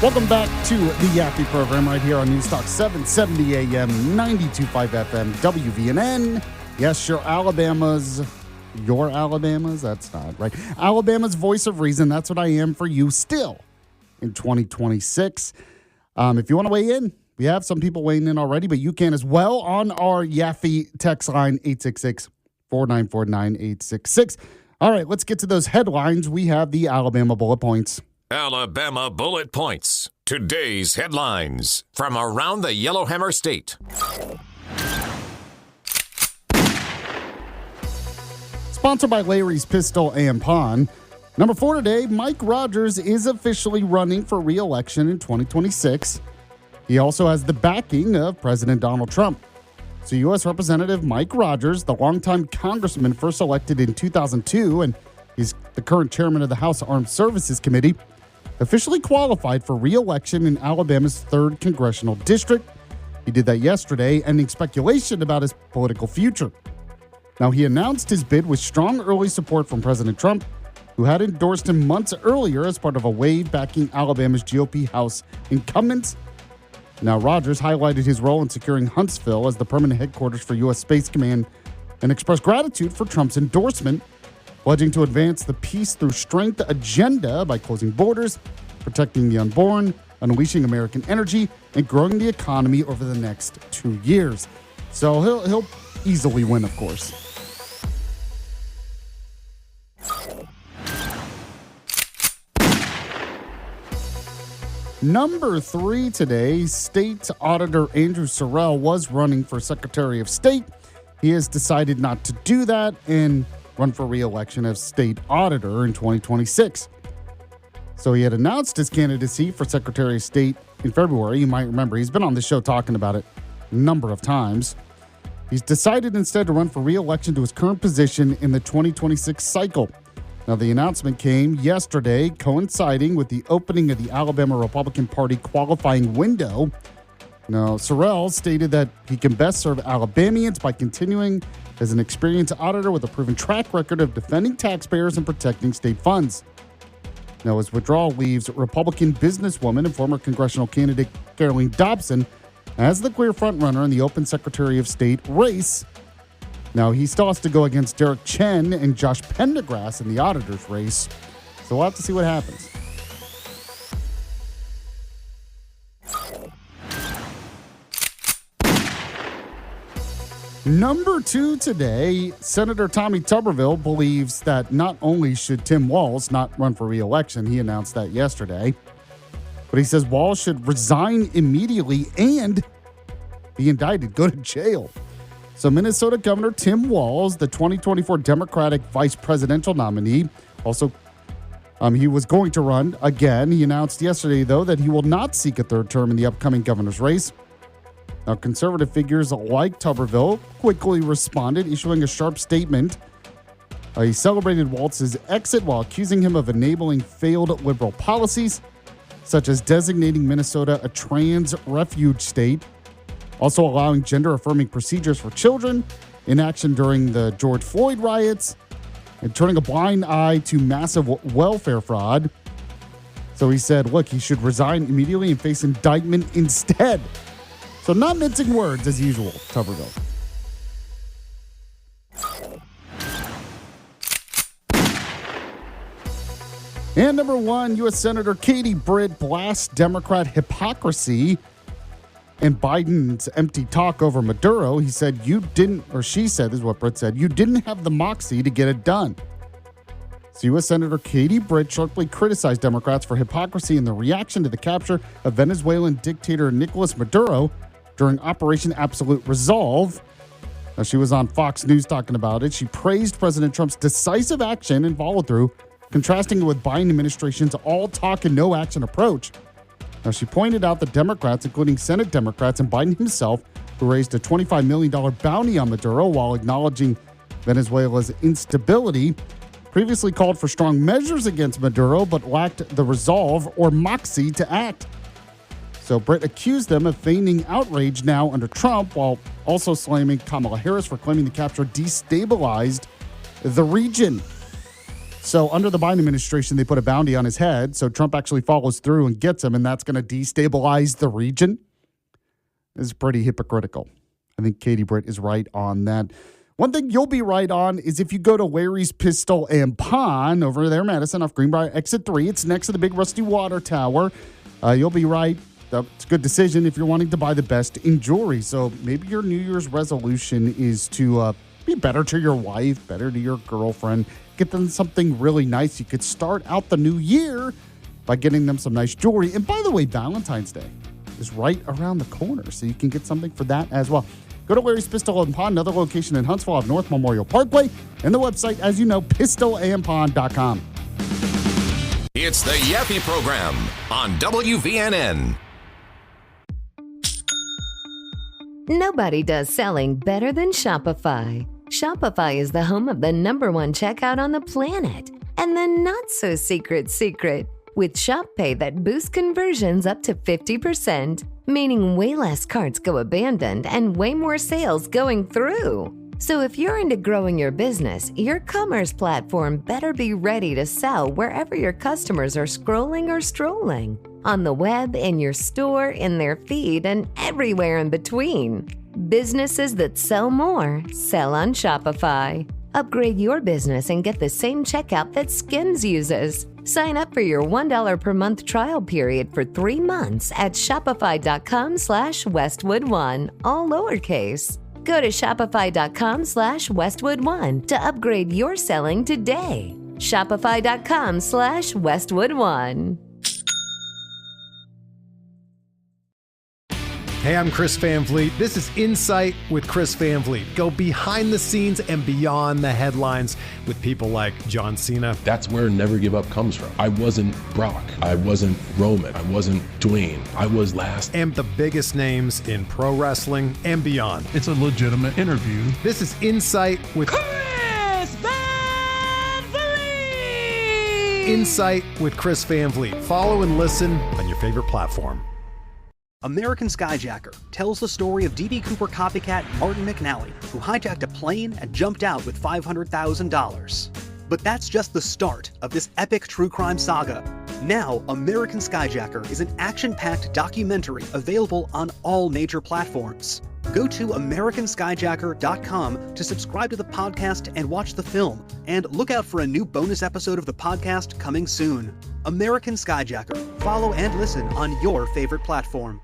Welcome back to the Yaffee program right here on News Talk 770 AM, 92.5 FM, WVNN. Yes, your Alabama's, that's not right. Alabama's voice of reason. That's what I am for you still in 2026. If you want to weigh in, we have some people weighing in already, but you can as well on our Yaffee text line, 866-494-9866. All right, let's get to those headlines. We have the Alabama bullet points. Alabama bullet points. Today's headlines from around the Yellowhammer State. Sponsored by Larry's Pistol and Pawn. Number 4 today, Mike Rogers is officially running for re-election in 2026. He also has the backing of President Donald Trump. So U.S. Representative Mike Rogers, the longtime congressman first elected in 2002, and he's the current chairman of the House Armed Services Committee, officially qualified for re-election in Alabama's 3rd Congressional District. He did that yesterday, ending speculation about his political future. Now, he announced his bid with strong early support from President Trump, who had endorsed him months earlier as part of a wave backing Alabama's GOP House incumbents. Now, Rogers highlighted his role in securing Huntsville as the permanent headquarters for U.S. Space Command and expressed gratitude for Trump's endorsement, pledging to advance the peace through strength agenda by closing borders, protecting the unborn, unleashing American energy, and growing the economy over the next 2 years. So he'll easily win, of course. Number 3 today, State Auditor Andrew Sorrell was running for Secretary of State. He has decided not to do that and run for re-election as State Auditor in 2026. So he had announced his candidacy for Secretary of State in February. You might remember he's been on the show talking about it a number of times. He's decided instead to run for re-election to his current position in the 2026 cycle. Now, the announcement came yesterday, coinciding with the opening of the Alabama Republican Party qualifying window. Now, Sorrell stated that he can best serve Alabamians by continuing as an experienced auditor with a proven track record of defending taxpayers and protecting state funds. Now, his withdrawal leaves Republican businesswoman and former congressional candidate Caroline Dobson as the clear frontrunner in the open Secretary of State race. Now, he still has to go against Derek Chen and Josh Pendergrass in the auditor's race. So we'll have to see what happens. Number 2 today, Senator Tommy Tuberville believes that not only should Tim Walz not run for re-election, he announced that yesterday, but he says Walz should resign immediately and be indicted, go to jail. So Minnesota Governor Tim Walz, the 2024 Democratic vice presidential nominee, also he was going to run again. He announced yesterday, though, that he will not seek a 3rd term in the upcoming governor's race. Now, conservative figures like Tuberville quickly responded, issuing a sharp statement. He celebrated Walz's exit while accusing him of enabling failed liberal policies, such as designating Minnesota a trans refuge state, also allowing gender-affirming procedures for children, inaction during the George Floyd riots, and turning a blind eye to massive welfare fraud. So he said, look, he should resign immediately and face indictment instead. So not mincing words as usual, Tuberville. And number 1, U.S. Senator Katie Britt blasts Democrat hypocrisy and Biden's empty talk over Maduro. He said, you didn't, or she said, this is what Britt said, you didn't have the moxie to get it done. So U.S. Senator Katie Britt sharply criticized Democrats for hypocrisy in the reaction to the capture of Venezuelan dictator Nicolas Maduro during Operation Absolute Resolve. Now, she was on Fox News talking about it. She praised President Trump's decisive action and follow-through, contrasting it with Biden administration's all-talk and no-action approach. Now, she pointed out that Democrats, including Senate Democrats and Biden himself, who raised a $25 million bounty on Maduro while acknowledging Venezuela's instability, previously called for strong measures against Maduro but lacked the resolve or moxie to act. So Britt accused them of feigning outrage now under Trump, while also slamming Kamala Harris for claiming the capture destabilized the region. So under the Biden administration, they put a bounty on his head. So Trump actually follows through and gets him, and that's going to destabilize the region. It's pretty hypocritical. I think Katie Britt is right on that. One thing you'll be right on is if you go to Larry's Pistol and Pawn over there, Madison, off Greenbrier Exit 3. It's next to the big rusty water tower. You'll be right. It's a good decision if you're wanting to buy the best in jewelry. So maybe your New Year's resolution is to be better to your wife, better to your girlfriend. Get them something really nice. You could start out the new year by getting them some nice jewelry. And by the way, Valentine's Day is right around the corner, so you can get something for that as well. Go to Larry's Pistol and Pawn, another location in Huntsville off North Memorial Parkway, and the website, as you know, pistolandpawn.com. It's the Yaffee program on WVNN. Nobody does selling better than Shopify. Shopify is the home of the #1 checkout on the planet. And the not-so-secret secret, with Shop Pay that boosts conversions up to 50%, meaning way less carts go abandoned and way more sales going through. So if you're into growing your business, your commerce platform better be ready to sell wherever your customers are scrolling or strolling. On the web, in your store, in their feed, and everywhere in between. Businesses that sell more, sell on Shopify. Upgrade your business and get the same checkout that Skims uses. Sign up for your $1 per month trial period for 3 months at shopify.com/Westwood1, all lowercase. Go to shopify.com/Westwood1 to upgrade your selling today. Shopify.com/Westwood1. Hey, I'm Chris Van Vliet. This is Insight with Chris Van Vliet. Go behind the scenes and beyond the headlines with people like John Cena. That's where Never Give Up comes from. I wasn't Brock. I wasn't Roman. I wasn't Dwayne. I was last. And the biggest names in pro wrestling and beyond. It's a legitimate interview. This is Insight with Chris Van Vliet. Insight with Chris Van Vliet. Follow and listen on your favorite platform. American Skyjacker tells the story of D.B. Cooper copycat Martin McNally, who hijacked a plane and jumped out with $500,000. But that's just the start of this epic true crime saga. Now, American Skyjacker is an action-packed documentary available on all major platforms. Go to AmericanSkyjacker.com to subscribe to the podcast and watch the film. And look out for a new bonus episode of the podcast coming soon. American Skyjacker. Follow and listen on your favorite platform.